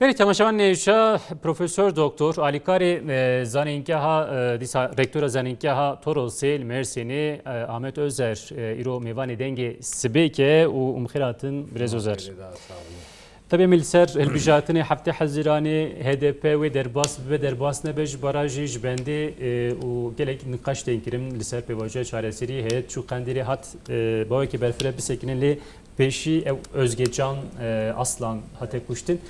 بله تماشاوان نیوشا پروفسور دکتر علیکاری زنینگاه دیسا رکتور زنینگاه توروسیل مرسینی احمد özer ایرو میوانی دنگ سبیکه و امخیراتن برز özer. Tabii milser elbijatını hafta hazirani HDP ve derbas nebej barajı bendi o gelek nikaş denkirim liser pevaja çaresiri heyet şu kandiri hat bavaki berfire bisekinli peşi Özgecan Aslan hate kuştin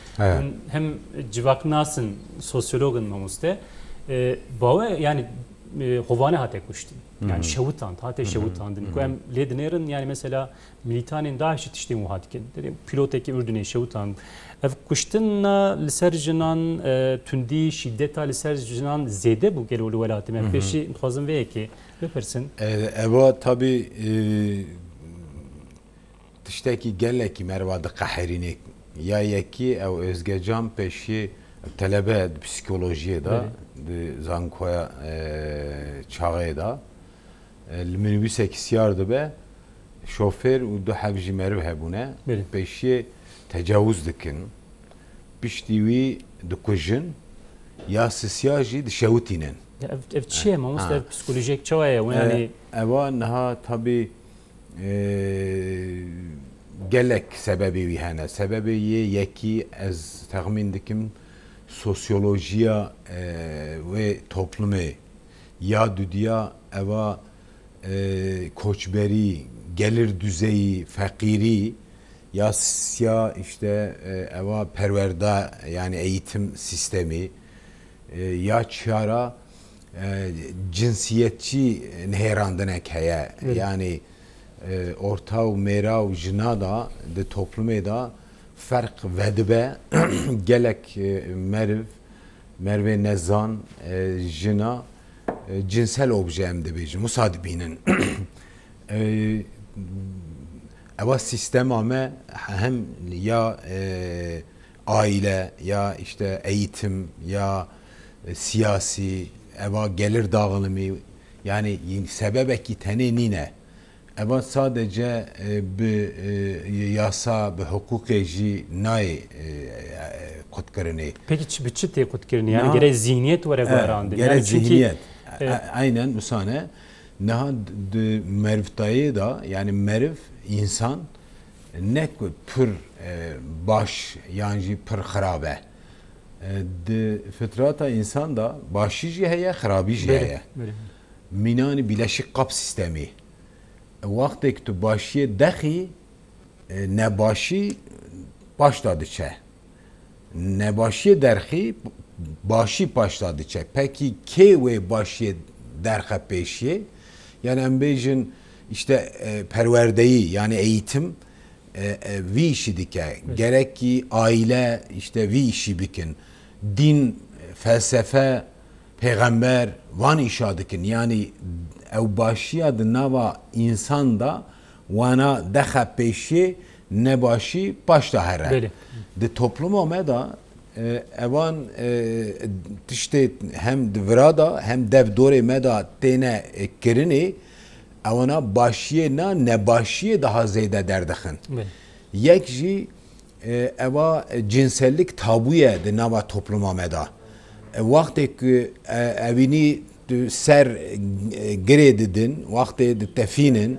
hem civaknasın sosyologun mamuste bava yani hovane hate kuştin. Yani şevutan, hate şevutandın. Koyam lednerin yani mesela militanin daha eşit işte muhatken. Dedim piloteki ürdüne şevutan. Ev kuştunla lisercinan tündi şiddeta lisercinan zede bu gelolu velatime. Peşi fazın ve ki öpersin. Eva tabi tişteki geleki mervadı kahrinik. Ya yeki ev Özgecan peşi talebe psikolojiye da zankoya çağı da minibüse kisiyardı be şoför u du havji merv hebune peşi tecavüz dikin piştivi dukujin ya sisyajı dişevutinen ev çiğ ma ev psikolojik çavaya yani eva naha tabi gelek sebebi vihane sebebi yeki ez tahmin dikim sosyolojiya ve toplumu ya dünya eva koçberi gelir düzeyi fakiri ya işte eva perverda yani eğitim sistemi ya çara cinsiyetçi nehrandanek heye yani orta ve mera ve jinada de toplumu da fark vedbe gelek merve nezan jina cinsel objem de bejim musadibinin eva sistem ama hem ya aile ya işte eğitim ya siyasi eva gelir dağılımı yani sebebeki tenenine eva sadece bir yasa bir hukuki nay kutkarını. Peki biçi te kutkarını yani gere zihniyet var evarandı. Gere zihniyet. Aynen müsaade. Naha mervtayı da yani merv insan ne pür baş yani pür harabe. De fıtrata insan da başıcı heye harabici heye. Minani bileşik kap sistemi. Vakti ki tu başıya dahi ne başı başladı çe. Ne başı derhi başı başladı çe. Peki ke ve başı derhe peşi yani embejin işte perverdeyi yani eğitim vi işi dike. Gerek ki aile işte vi işi bikin. Din, felsefe, peygamber van işa dikin. Yani ev başıya da nava insan da vana deha peşi ne başı başta herre. De toplumu da evan işte hem vrada hem dev dore meda tene kirini evana başıya ne başıya daha zeyde derdixin. Yekji eva cinsellik tabuye de nava toplumu meda. Vakti ki evini ser giredidin, vakti de tefinin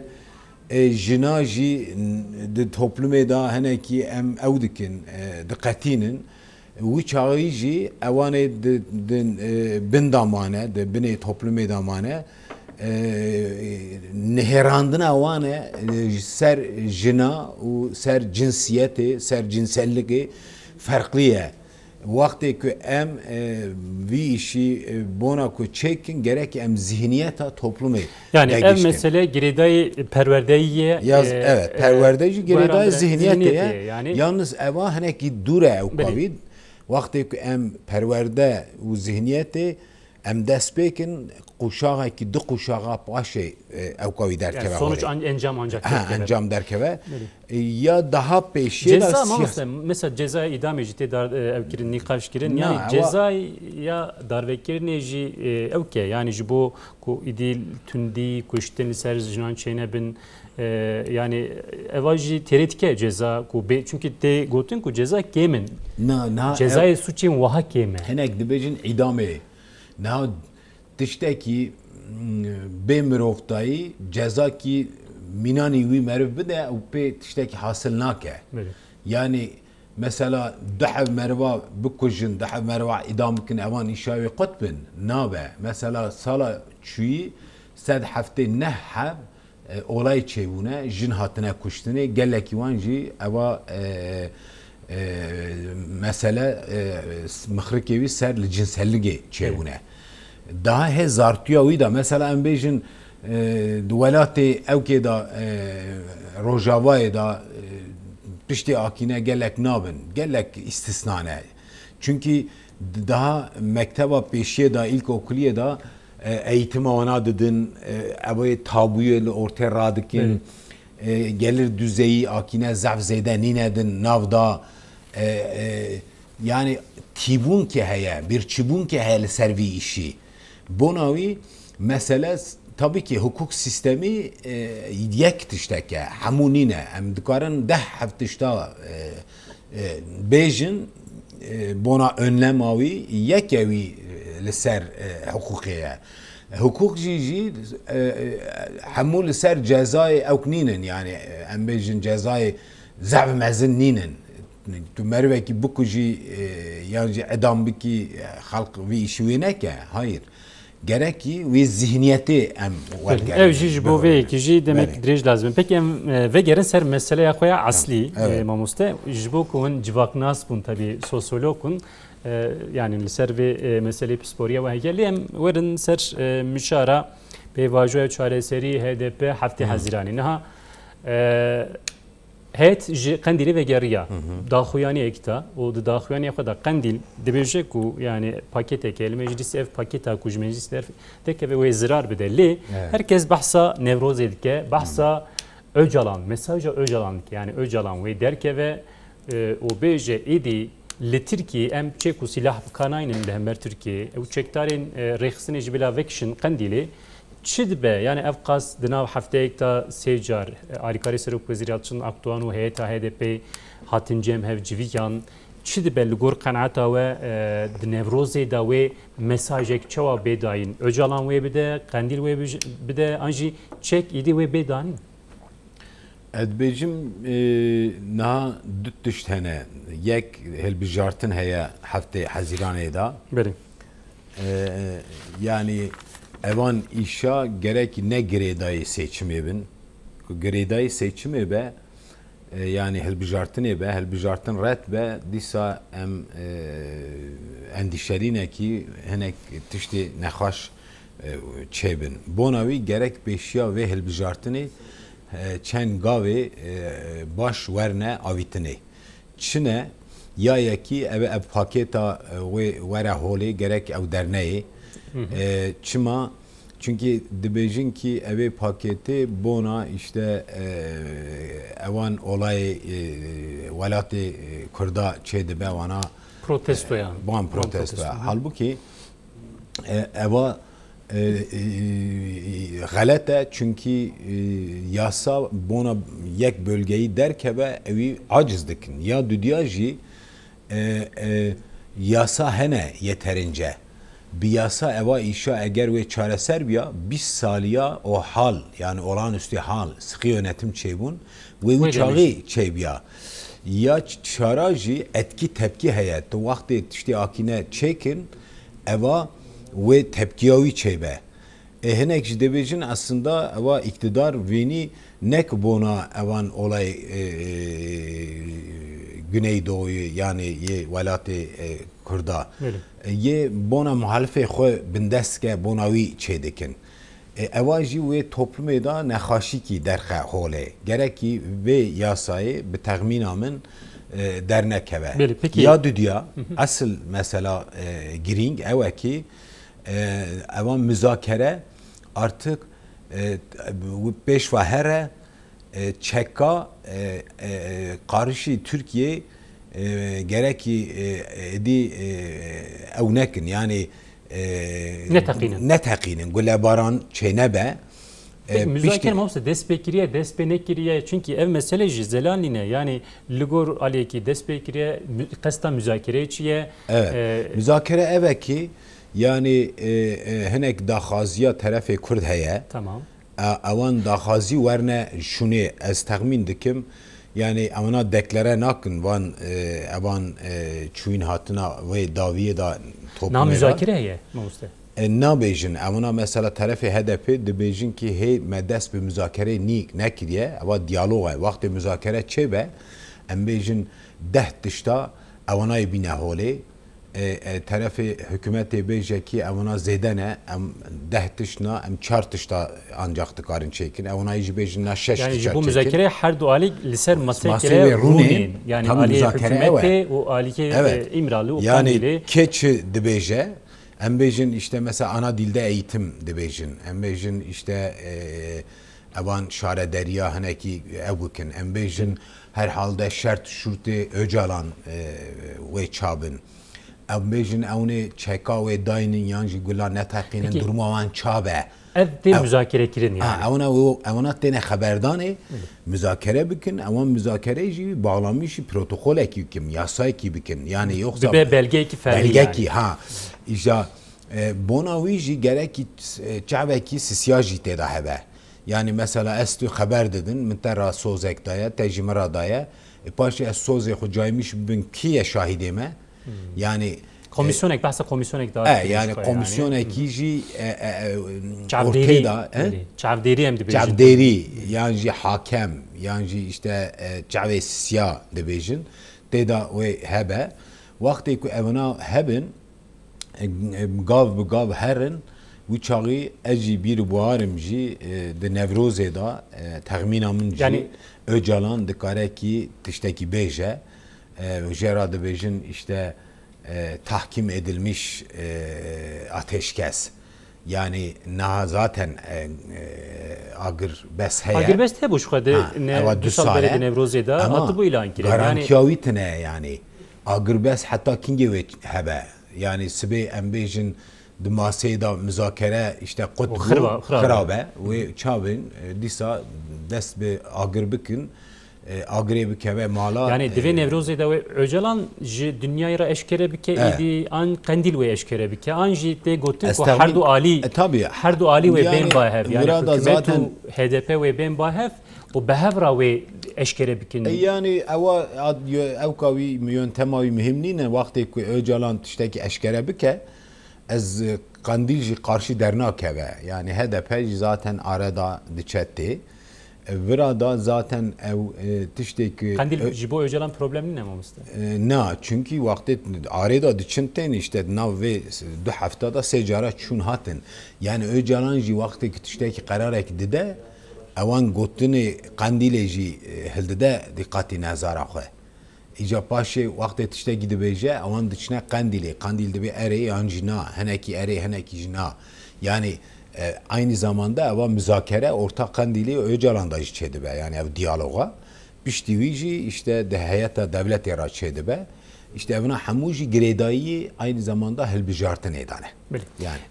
jinaji de toplumu da heneki em evdikin dikkatinin ve çağıcı evane bin damane de bine toplumu damane neherandına evane ser jina ve ser cinsiyeti ser cinselliği farklıya vakti ki em vi işi bona ku çekin gerek em zihniyeta toplumu yani ev mesele giridayı perverdeyiye evet perverdeyi giridayı zihniyete yani yalnız eva hani ki dure ev kavid vakti ki em perverde u zihniyeti em dest pêkin quşaxekî du quşaxa paşê ew kavî derkeve. Yani sonuç encam ancak. Encam derkeve. Ya daha pêşê ceza mesela ceza idam ejite dar evkirin nikaş kirin yani ceza ya darvekirin jî evke yani ji bo ku idil tündi kuşten ser jinan çene bin yani evajî teretike ceza ku çünkü te gotin ku ceza kemin. Cezayı suçin waha keme. Hinek dibêjin idamê. Now tiştekî bê miroftayî ceza ki minanî wî meriv bide û pê tiştekî hasil nake. Yani mesela dehev meriva bikujin, dehev meriva idam bikin evan îşawê qut bin nabe. Mesela sala çûyî sed heftê neh hev olay çêbûne jin hatine kuştinê gelekî wan jî eva mesele mixrikê wî ser li cinselligê çêbûne. Daha he zartiya wî da mesela em bêjin welatê ewkê da Rojavayê da piştî akîne gelek nabin. Gelek istisnane. Çünkü daha mekteba pêşiye da ilkokuliyê da eğitime ona didin evê tabuye li ortaya radikin gelir düzeyi akîne zef zêde nînedin navda yani tîbûn ki heye bir çîbûn ki heye li ser vî işî. Bonavî mesele tabii ki hukuk sistemi yek tişteke hemû nîne em dikarin deh hev tişta bêjin bona önlem avî yekê wî li ser hukukê ye. Hukuk jî hemû li ser cezayê ewk nînin yani em bêjin cezayê zev mezin nînin. Tu merivekî bikujî yan jî edam bikî xelq vî işî wê neke. Hayır. Gerekî wê zihniyetê em wergerin. Ev jî ji bo vê yekî jî demek dirêj lazim. Peki em vegerin ser meseleya xwe ya eslî mamoste ji bo ku hûn civaknas bûn tabii sosyolog bûn yani li ser vê meselê pîsporiya we hegelî em werin ser mişara pêvajoya çareserî HDP heftê hezîranî niha heyet ji Qendîlê vegeriya daxuyaniyek da û di daxuyaniya xwe da Qendîl dibêje ku yani paketeke li meclîsê ev paketa ku ji meclîsê derkeve wê zirar bide lê herkes behsa Newrozê dike behsa Öcalan mesaja Öcalan dike yani Öcalan wê derkeve û bêje êdî li Tirkiye em çê ku silah bikanayînin li hember Tirkiye ew çekdarên rêxistinê ji bila vekişin Qendîlê çi dibe yani ev qas di nav hefteyek da sê car alîkarê Serokvezîrê çin Akdoğan û heyeta HDP hatin cem hev civîkan çi dibe li gor qenaeta we di Newrozê da wê mesajek çawa bêdayîn Öcalan wê bide Qendîl wê bide an jî çek îdî wê bêdanîn. Ez bêjim niha du tişt hene yek hilbijartin heye heftê hezîranê da yani evan işa gerek ne girêdayê seçimê bin ku girêdayê seçimê be yani hilbijartinê be hilbijartin ret be dîsa em endîşerînekî hinek tiştê nexweş çêbin. Bona wî gerek pêşiya vê hilbijartinê çend gavê baş werne avîtinê. Çine ya yekî ev paketa wê were holê gerek ew derneyê çima çünkü dibêjin ki evê paketê bona işte evan olay welatê Kurda çê dibe wana protestoya ban protestoya halbuki eva galete çünkü yasa bona yek bölgeyi derkeve evi aciz dikin ya dünya jî yasa hene yeterince bir yasa eva işa eğer ve çareser biya 20 saliya o hal yani olağanüstü hal sıkı yönetim çêbûn ve çağı çêbiya ya çarajî etki tepki heye tu vaxtê tiştî akîne çêkin eva ve tepkiyawî çêbe hinek ji dibêjin aslında eva iktidar vênî nek bona evan olay Güneydoğu'yu yani ye welatê Kurda ye bona muhalifê xwe bindeske bona wî çê dikin. Eva jî wê toplumê da nexweşîkî derxe holê gerekî vê yasayê bi texmîna min dernekeve. Ya dünya asıl mesela girîng ew ki evan müzakere artık peşvahere çeka karşı Türkiye gereki edi evnekin yani ne takinin gulebaran çenebe müzakere mavsa despekiriye despenekiriye çünkü ev mesele Zelal'ine yani Ligor aleki despekiriye kasta müzakere içiye müzakere evet ki yani henek dahaziya tarafı Kurd heye tamam avan dahazi verne şunu ez tahmin dikim yani evana deklare nakın van evan çuyin hatına ve daviye da na müzakere heye mavsa nabêjin evana mesela tarafı HDP dibêjin ki hey me dest bi müzakere ne kiriye eva diyaloga wextê müzakere çêbe em bêjin 10 tişta evanayê bîne holê tarafı hükümetê bêje ki evana zêde ne em 10 tişna em 4 tişta ancak dikarin çêkin evanayê jî bêjin na 6 tişta yani bu müzakere her du alî li ser masayê rûnên yani alî hükümetê û alî İmralı û yani keçi dibêje em bêjin işte mesela ana dilde eğitim dibêjin em bêjin işte evan şarederiya hinekî ew bikin em bêjin her halde şert şurtê Öcalan wê çabin em bêjin ewnê çeka wê dayinin yan jî gula neteqînin duruma wan çabe ev tê müzakere kirin yani evana têne xeberdanê müzakere bikin ewan müzakere jî bağlanmışî protokolekî bikin yasayekî bikin yani yoksa belgeyekî belgekî ha İşte bona wî jî gerekî çavekî sisiya jî têda hebe yani mesela ez tu xeber didin min te ra sozek daye te jî min ra daye paşê ez sozê xwe caymış bibin kî ye şahîdê me yani komisyonek bahsa komisyonek da yani komisyonekî jî ortaya da çavdêrî em dibêjin çavdêrî yan jî hakem yan jî işte çavê sisiya dibêjin têda wê hebe wextê ku evina hebin gav bi gav herin wî çaxî ez jî bîr buharim jî di Nevrozê da texmîna min jî Öcalan dikare ki tiştekî bêje jêra dibêjin işte tahkim edilmiş ateşkes yani na zaten agir bes heye agir bes te bu şuhade ne du sal beledi Nevrozê da atı bu ilan kire garantiyawîtine yani agir bes hatta kinge ve hebe yani sibê em bêjin di maseyê da müzakere işte qut xirabe ve çavên dîsa dest bi agir bikin agirê bikeve mala yani divê Nevrozê da ve Öcalan ji dünyayê ra eşkere bike îdî an qendîl wê eşkere bike an jî tê gotin ku her du alî her du alî wê bên bahev yani hükümet û HDP wê bên bahev û behev ra wê eşkere bikin yani ew wî yöntema wî mühim nîne wextê ku Öcalan tiştekî eşkere bike ez qendîl jî qarşî dernakeve yani HDP jî zaten arada diçetê Virada zaten ev tişteki Kandil ji bo Öcalan problemli ne mamusta? Na çünkü vakti arada diçinten işte nav ve 2 haftada secara çun hatin yani Öcalan ji vakti tişteki kararek dide evan gotini Kandilê jî hildide dikkati nazara xwe îca paşê vakti tiştekî dibêje ewan diçine Kandilê Kandil dibe erê yan jî na henekî erê henekî jî na yani aynı zamanda eva müzakere ortak Kandilê Öcalan'da jî çêdibe yani ev diyaloga piştî wî jî işte de heyeta devletê ra çêdibe işte evina hemû jî girêdayî aynı zamanda hilbijartin êdane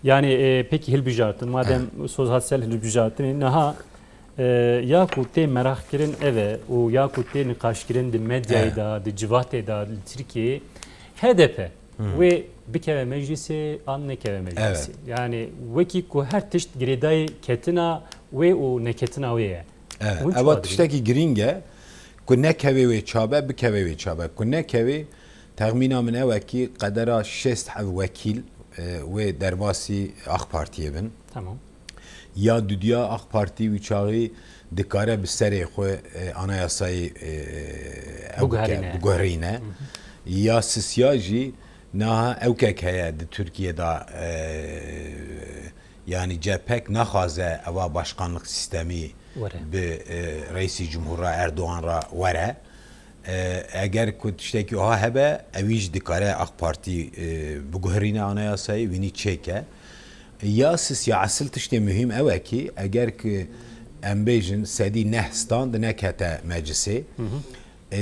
yani peki hilbijartin madem söz hatsel hilbijartin naha ya ku tê merak kirin eve û ya ku tê nîqaş kirin di medyayê da di civatê da li Tirkiye HDP ve bikeve meclisi an nekeve meclisi yani wekî ku her tişt girêdayê ketina wê û neketina wê ye eva tiştekî giring e ku nekeve wê çabe bikeve wê çabe ku nekeve texmîna min ew ki qedera 6 wekîl wê derbasî AK Partiye bin tamam ya düdya AK Parti wî çaxî dikare bi serê xwe anayasayê biguherîne ya sisiya jî naha ewkek heye di Türkiye'da yani cepek naxaze eva başkanlık sistemi bi Reisi Cumhurra Erdoğan ra were eğer ku tiştekî hebe evî jî dikare AK Parti biguherîne anayasayê wînî çêke Ya siz ya asıl tişte mühim ev ki eğer ki embejin sedi neh stand nekete meclisi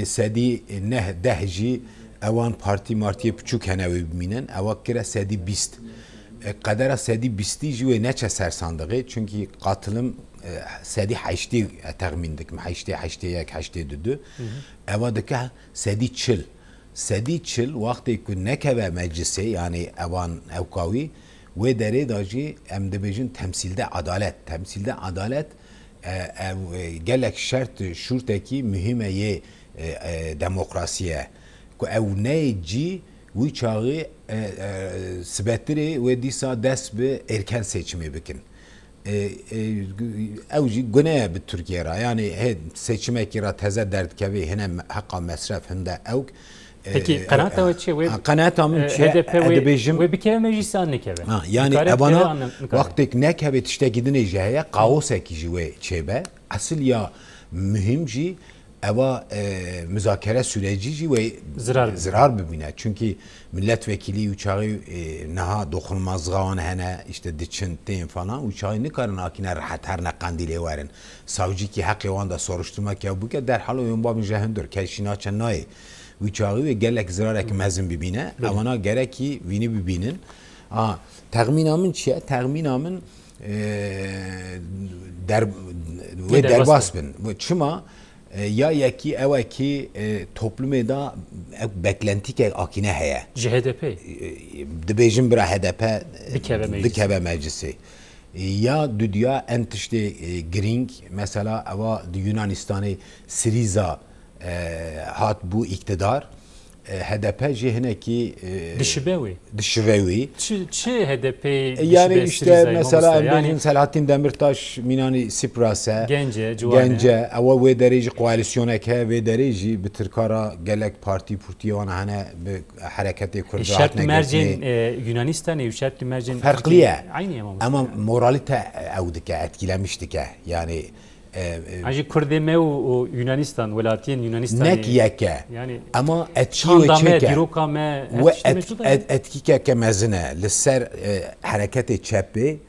sedi neh dehci evan parti martiye küçük henevi biminen eva kira sedi bist kadara sedi bisti jüve neçe ser sandığı çünkü katılım sedi haşti tahmindik haşti yak haşti düdü eva dika sedi çil sedi çil vakti ki nekeve meclisi yani evan evkavi ve deri dacı em dibêjin temsilde adalet gelek şert şurteki mühime ye demokrasiye ku ev neyci wî çağı sibettirê ve dîsa dest bi erken seçimi bikin ew jî guneye bi Türkiye ra yani seçimekî ra teze derdkevî hine heqa mesref hinde ew. Peki kanaat ve çe ve kanaat min çe edebêjim ve bikeve meclis an nekeve. Yani evana vaktik nekeve tişte gidine jeye kaosekî jî wê çêbe asıl ya mühim jî eva müzakere süreci jî wê zirar bibîne çünkü milletvekili uçağı naha dokunulmazlığa hene işte diçin tên falan uçağı nikarin akine rahat her ne kandilê werin savcı ki hakkı wan da soruşturma ki bu ke derhal oyun babın jehindir keşina çenayê uçağı ve gelek zirarek mezin bibîne evana gerek ki vini bibînin tahminamın çiye tahminamın ve derbas bin çima ya yeki evaki toplumu da beklenti akine heye. HDP. Dibêjin bira HDP dikeve meclisi. Ya dünya en tişte giring mesela eva Yunanistan'ı Siriza hat bu iktidar HDP jihineki dişivewi çi HDP yani işte mesela yani Selahattin Demirtaş minani Sipras'e Gence ava ve derece koalisyoneke ve derece bitirkara gelek parti purtiyan hane hareketi kurdu şart mercin Yunanistan'ı şart mercin farklıya ama moralite evdike etkilemiştik yani Ancak Kurdeme o Yunanistan, velatiyen Yunanistan. Nek yeke. Yani ama etki ve çeke. Ve etki ke mezine lisser hareketi çepi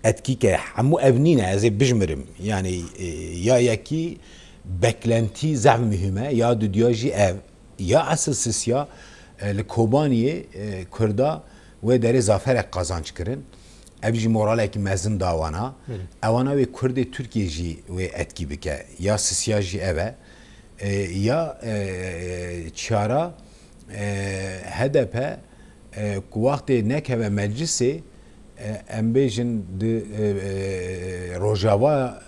etki ke hamu evnine az bijmirim. Yani ya yeki beklenti zam mühime ya düdyaji ev ya asılsız ya Kobaniye Kurda ve deri zafer kazanç kirin. Evji moraleki mezin davana evana ve Kürdi Türkiye jî ve etki bike ya sisya jî eve ya çara HDP ku vakti nekeve meclisi embêjin de Rojava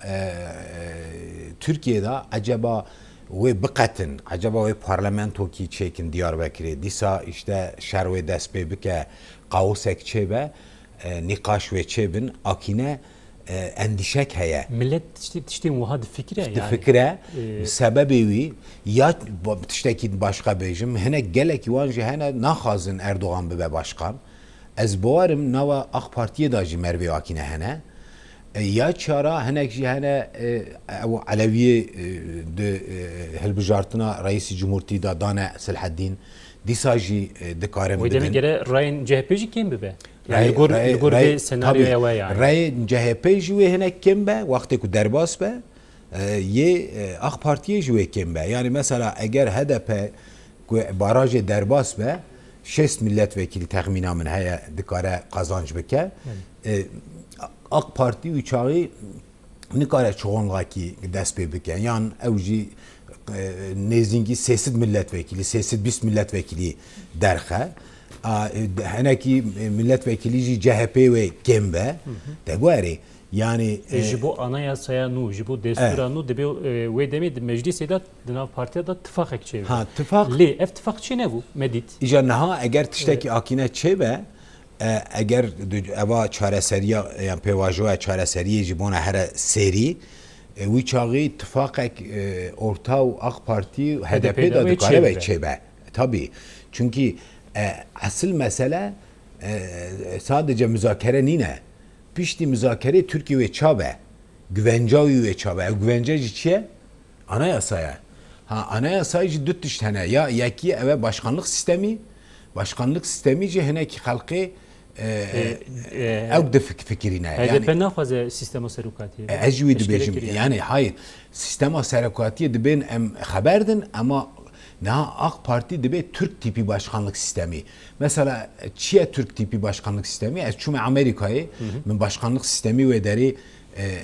Türkiye'de acaba ve bıkatın acaba ve parlamento ki çekin Diyarbakır'ı disa işte şer ve despe bike kaosek çebe nikaş ve çebin akine endişek heye. Millet işte muhad fikre yani. Fikre sebebi ya tişteki başka bejim hene gelek yuanji hene naxazın Erdoğan be başkan. Ez boarım nava AK Parti'ye da Merve akine hene. Ya çara henek ji hene Aleviye de helbijartına Reisi Cumhuriyeti da Dane Selahaddin disaji dikarim bidin. O demek göre Ray'ın CHP'ci kim be? Yani gurbe senaryoya var yani. Ray'ın CHP'ci ve henek kim be? Vakti ku derbas be? Ye AK Parti'ye ji kim be? Yani mesela eğer HDP ku barajı derbas be 6 milletvekili tahminamın heye dikare kazanç bike. AK Parti uçağı nikare çoğunluğaki dest pê bike. Yani ew jî nêzînkî sêsid milletvekili, sêsid 20 milletvekili derxe. Henekî milletvekili jî CHP ve kêm be. Te guherî. Yani ji bo anayasaya nû, ji bo destûra nû dibe wê demê di meclisê de di nav partiya da tifaqek çêbe. Ha tifaq. Lê ev tifaq çê nebû medît. İja niha eger tiştekî akîne çêbe eger eva çareseriya yani pêvajoya çareseriyê ji bona here serî wî çaxî tifaqek orta û AK Parti HDP da dikare ve çêbe. Tabii. Çünkü asıl mesele sadece müzakere nine. Pişti müzakere Türkiye ve çabe. Güvencavi ve çabe. Güvenceci çiye? Anayasaya. Anayasayı düt tane ya yeki eve başkanlık sistemi. Başkanlık sistemi heneki halkı ew de fikirine. HDP naxwaze sistema serokatiye. Ecvi dibêjim yani hayır sistema serokatiye dibên em xeberdin ama na AK Parti dibe Türk tipi başkanlık sistemi. Mesela çiye Türk tipi başkanlık sistemi? Çünkü Amerika'yı min başkanlık sistemi ve deri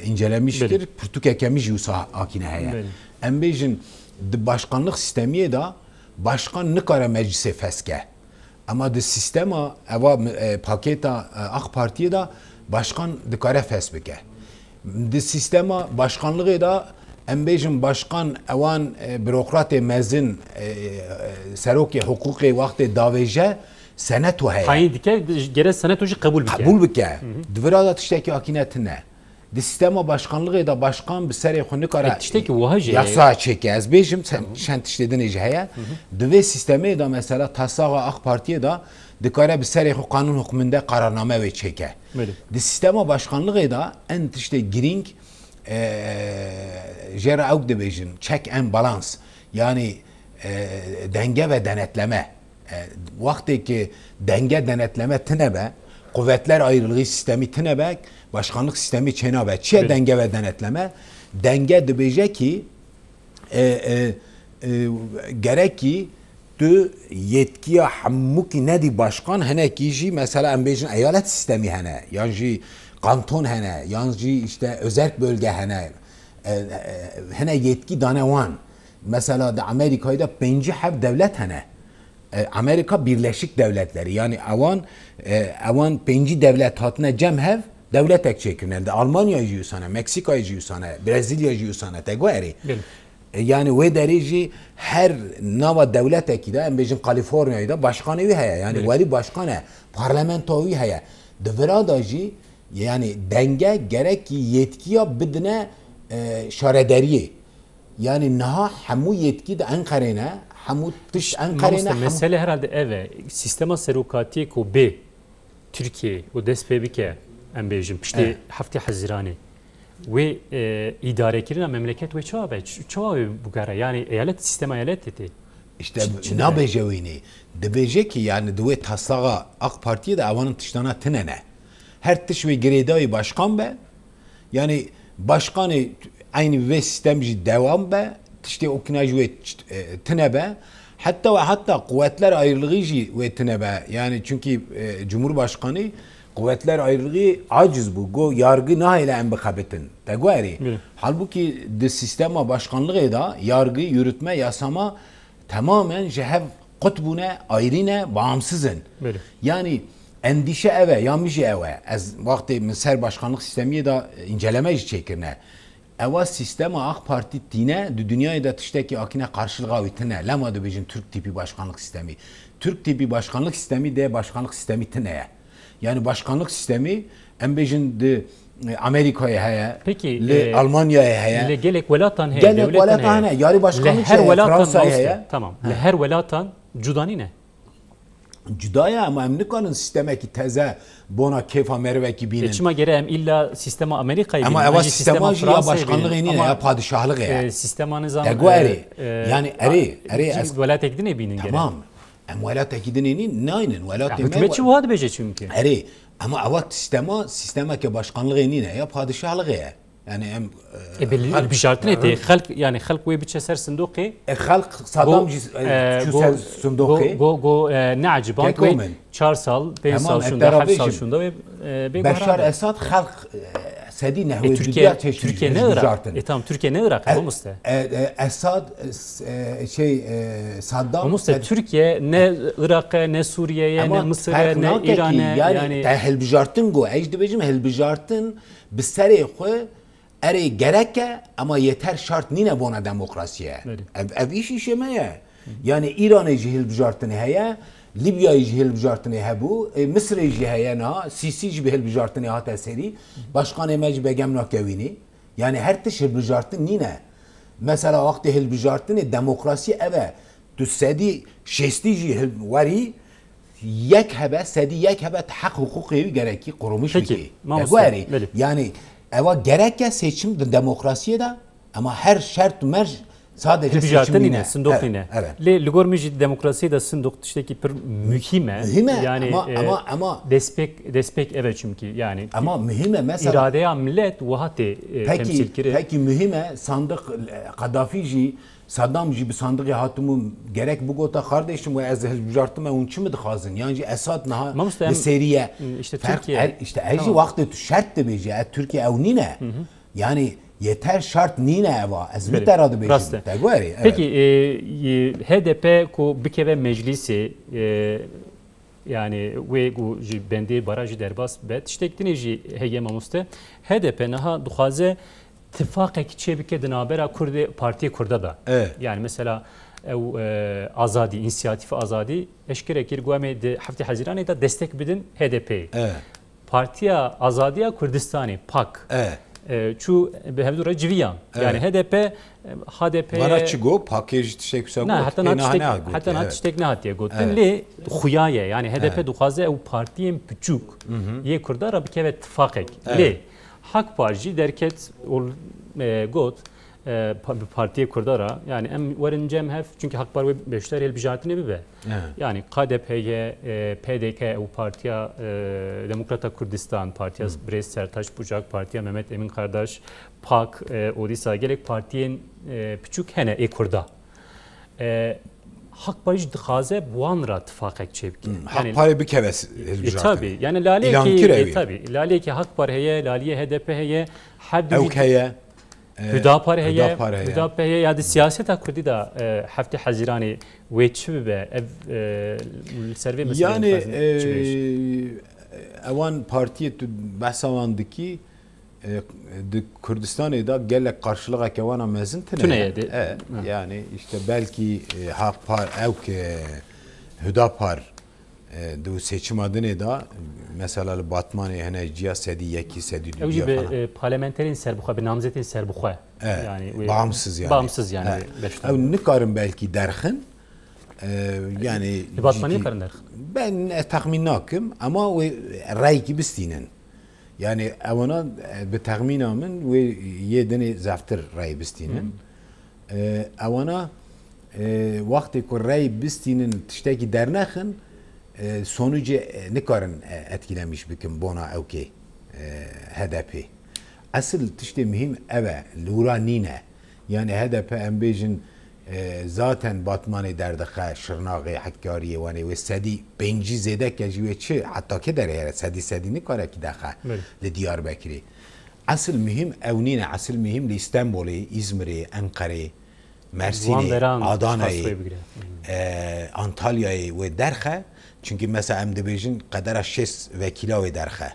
incelemiştir. Pürtük kemiş yusa akine heye. Em bejin başkanlık sistemiye da başkan nikare meclise feske. Ama de sistema eva paketa AK Parti'ye da başkan dikare fesbike. De sistema başkanlığı da em bejin başkan evan bürokratê mezin serokê hukukê vaxtê daveje seneto heye. Hayır dike gere seneto jî kabul bike. Kabul bike. Divira da tiştekî akînetine. Di sistema başkanlığı da başkan bi serê xwe nikare tiştekî wiha jî yasa çêke. Ez bêjim çend tiştê jî heye. Divê sistemê da mesela tasağa AK Parti'ye da dikare bi serê xwe kanun hukmunda kararname ve çêke. Di sistema başkanlığı da en tiştê girîng jera ew dibêjin check and balance yani denge ve denetleme. Vaxtê ki denge denetleme tinebe, kuvvetler ayrılığı sistemi tinebe, başkanlık sistemi çenabe. Çiye denge ve denetleme? Denge dibêje ki gerek ki tu yetkiye hemmuki nedi başkan heneki jî mesela em bêjin eyalet sistemi hene yan jî kanton hene yan jî işte özerk bölge hene yetki dane wan mesela da Amerika'da 5 hev devlet hene Amerika Birleşik Devletleri yani avan 5 devlet hatine cem hev devlet ek çekirnelde Almanya jiyusana Meksika jiyusana Brezilya jiyusana tegweri yani ve derece her nava devlet ekide em bejin Kaliforniya'da başkanı heye yani vali başkanı parlamentoyu heye devra da jî yani denge gerek ki yetkiye bidine şarederiye yani naha hemu yetki de Ankara'na hemu dış Ankara'na mesele herhalde eve sistema serokatiye ko B Türkiye o despebike em bejim işte hafte Haziran'ı ve idare kirina memleket ve çoğu bu gara yani eyalet sistema eyalet dedi. İşte ne bejevini dibece ki yani duve taslağa AK Parti'ye de avanın tıştana tinene her tış ve giredayı başkan be yani başkanı aynı ve sistemci devam be tışte okınacı ve tinebe hatta kuvvetler ayrılığı ve tinebe yani çünkü Cumhurbaşkanı kuvvetler ayrılığı aciz bu. Go yargı nahiyle embekabetin. Tegweri. Halbuki de sistema başkanlığı da yargı, yürütme, yasama tamamen cehev kutbune, ayrine, bağımsızın. Yani endişe eve, yamışı eve. Ez vakti Mısır başkanlık sistemiye da inceleme çekirne. Eva sistema AK Parti tine dünyayı da tişteki akine karşılığa vitine. Lama da bizim Türk tipi başkanlık sistemi. Türk tipi başkanlık sistemi de başkanlık sistemi tineye. Yani başkanlık sistemi embejin de Amerika'ya heye, peki Almanya'ya heye, le gelek velatan heye, gelek velatan heye, yarı başkanlık her Fransa'ya heye. Tamam. Le her velatan cudani ne? Cudaya ama emnikanın sisteme ki teze bona kefa merve ki binin. Geçime göre hem illa sistema Amerika'yı ama eva sistema ya başkanlığı yine ya padişahlığı ya. Sistema nizam. Yani eri velat ekdine binin gere. Tamam. Em velat ekdininin naynen velat hükümetçi bu hadi bece çünkü. Eri ama avat sistema ki başkanlığı yine ya padişahlığı ya. Yani em belli bir şartı ne de halk yani halk ve biçe ser sunduqi halk Saddam sunduqi go na'ciban ve 4 sal 5 sal şunda 7 sal şunda ve Beşar Esad halk sedi nehve Türkiye ne Irak? Tamam Türkiye ne Irak? Olmuştu. Esad Saddam olmuştu. Türkiye ne Irak'a ne Suriye'ye ne Mısır'a ne İran'a yani helbijartın go ecdi becim helbijartın biseri xwe eri gereke ama yeter şart nine bona demokrasiye. Ev iş işemeye. Yani İran'ı cihil bijartını heye, Libya'yı cihil bijartını hebu, Mısır'ı ciheye na, Sisi cihil bijartını hat eseri, başkan emeci begem nakevini. Yani her tişil bijartın nine. Mesela vakti hil bijartını demokrasi eve, tu sedi şesti cihil vari, yek hebe, sedi yek hebe hak hukuki gereki kurumuş biki. Yani eva gerek ya seçim demokrasiye de ama her şart merc Sadece Hilbijartı seçim nine, sındok nine. Evet. Ligor müjde demokrasi da sındok tişteki pir mühime. Yani ama despek evet çünkü yani. Ama mühime mesela. İradeye millet vahate temsil kiri. Peki mühime sandık Kaddafi'ci Saddam gibi sandık hatumu gerek bu gota kardeşim ve ez hilbijartı onun için mi dixazın? Yani Esad naha bir seriye işte Türkiye işte eci vakti şart de beji Türkiye ev nine. Yani yeter şart nine eva ez biteradı beji. Peki HDP ku bir kere meclisi yani ve gu bendi barajı derbas bet iştektini ji hege mamuste HDP naha duhaze ittifak ki bir kedin habera Kurdi Parti Kurda da. Evet. Yani mesela azadi, inisiyatif azadi eşkere kirguame de hafti Haziran'da da destek bidin HDP'yi. Evet. Partiya Azadiya Kurdistani PAK. Evet. Çu behevdura civiyan. Yani HDP Bana çıgo pakej tiştek ne hatta nat tiştek ne hatiye gotin li xuyaye yani HDP duhaze ev partiyen küçük ye Kurdara bir kere ittifak li Hak Parti derket got partiye Kurdara yani em verincem hef çünkü Hak Parti beşler el bijatine bir be. Yani KDP'ye PDK o partiya Demokrata Kurdistan partiya Brest Sertaç Bucak partiya Mehmet Emin Kardeş PAK Odisa gerek partiyen küçük hene Kurda. Hak Parti dixaze buan ra ittifak çevki. Hak Parti bir keves tabii. Yani Lale ki tabii. Lale ki Hak Parti heye, Laliye HDP heye, Evkeye Hüdapar heye, Hüdapar heye ya da siyaset Kurdi da hafti Haziran'ı ve çibe ev serve mesela. Yani evan partiye bahsavandaki Kürdistan'da da gelek karşılığa kevana mezin tüneydi. Yani işte belki Hak Parti evke Hüdapar du seçim adını da mesela Batman'ı hani ciya sedi yeki sedi diyor falan. Parlamenterin serbuha bir namzetin serbuha. Yani bağımsız yani. Bağımsız yani. Ne karın belki derhin. Yani Batman'ı karın derhin. Ben tahmin nakım ama o ray gibi stinin. Yani evana bir tahminamın ve yedeni zaftır ray bistinin. Evana vakti ko ray bistinin tişteki dernakın sonucu ne karın etkilemiş bikim bona evki HDP. Asıl tişte mühim eve lura nine. Yani HDP embejin zaten Batman'ı derdikha Şırnağı Hakkari'ye ve sedi benci zedek yaciveçi hatta ki der sedi ne kara ki daha le Diyarbakır'ı. Asıl mühim evnine asıl mühim le İstanbul'u, İzmir'i, Ankara'yı, Mersin'i, Adana'yı, Antalya'yı ve derkha çünkü mesela emdebejin kadar 6 vekila ve derkha.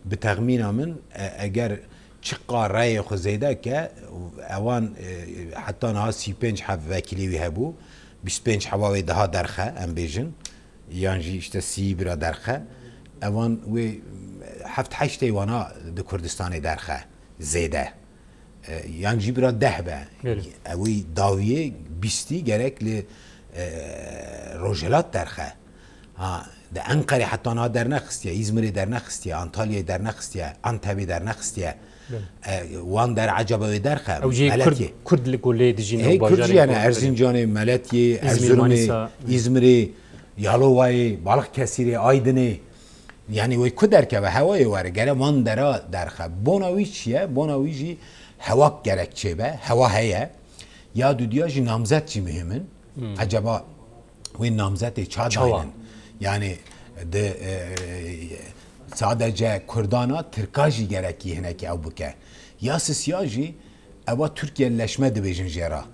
Bi tahminamın eğer çıkka rayı xuzeyde ki evan hatta naha 35 hav vekili ve bu 25 hava ve daha derkha embejin yani işte sibira derkha evan ve haft haşte wana de Kürdistan'ı derkha zeyde yani cibra dehbe evi daviye bisti gerekli rojelat derkha ha de Ankara hatta naha dernek istiyor İzmir'i dernek istiyor Antalya'yı dernek istiyor Antep'i dernek istiyor وان در عجبه درخه ملتی کرد لگوله دیجین کردی یعنی ارزنجان ملتی ارزرمی İzmir'i Yalova'yı Balıkesir'i Aydın'ı yani o kadar ki havayı var gene van dera derxe bonaviçiye hava gerekçe be hava heye ya düdiyajı namzetçi mühimin acaba o namzeti çadayın yani de sadece Kurdana Türkajı gerekli hene ki ev buke. Ya siyasi eva Türkiye'leşme de bejin jera.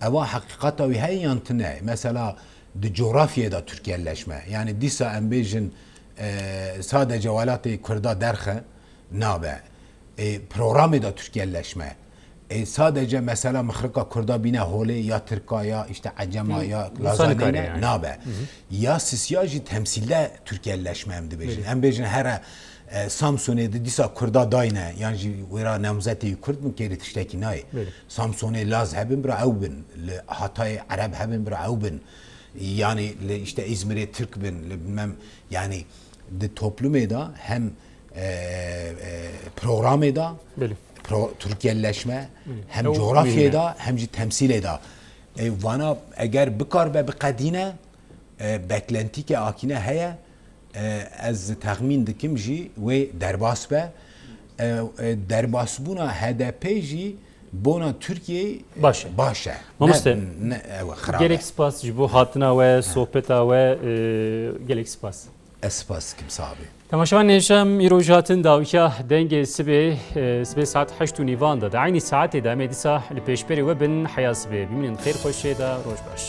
Eva hakikata ve hey yantine. Mesela de coğrafyada Türkiye'leşme. Yani disa embejin sadece velatı Kurda derxe nabe. Programı da Türkiye'leşme. Sadece mesela mıhrika Kurda bine hole ya Türka ya işte Acema ya Lazanine yani. Nabe. Ya siyasi temsilde Türkiye'leşme emdi bejin. Embejin her Samsun'e de disa Kurda dayne yani vera namzeti Kurd mu keri tişteki nay. Samsun'e Laz hebin bira evbin. Hatay Arap hebin bira evbin. Yani işte İzmir'e Türk bin bilmem yani de toplumu da hem programı da Türkiye'leşme hem coğrafyada hem temsileda. Vana eğer bikar ve bikadine beklenti ki akine heye az tahmin dikim ji ve derbas be derbas buna HDP ji bona Türkiye başa. Mamuste. Gerek spas ji bu hatına ve sohbeta ve gerek spas. Espas kimse abi. تماشاوان نشام ایروجاتن داویا دنگ سبه ساعت 8 نیوان دا عینی ساعت دامه دیسا لپیشبری و بن حیاس به بمینن خیر خوشه دا روش باش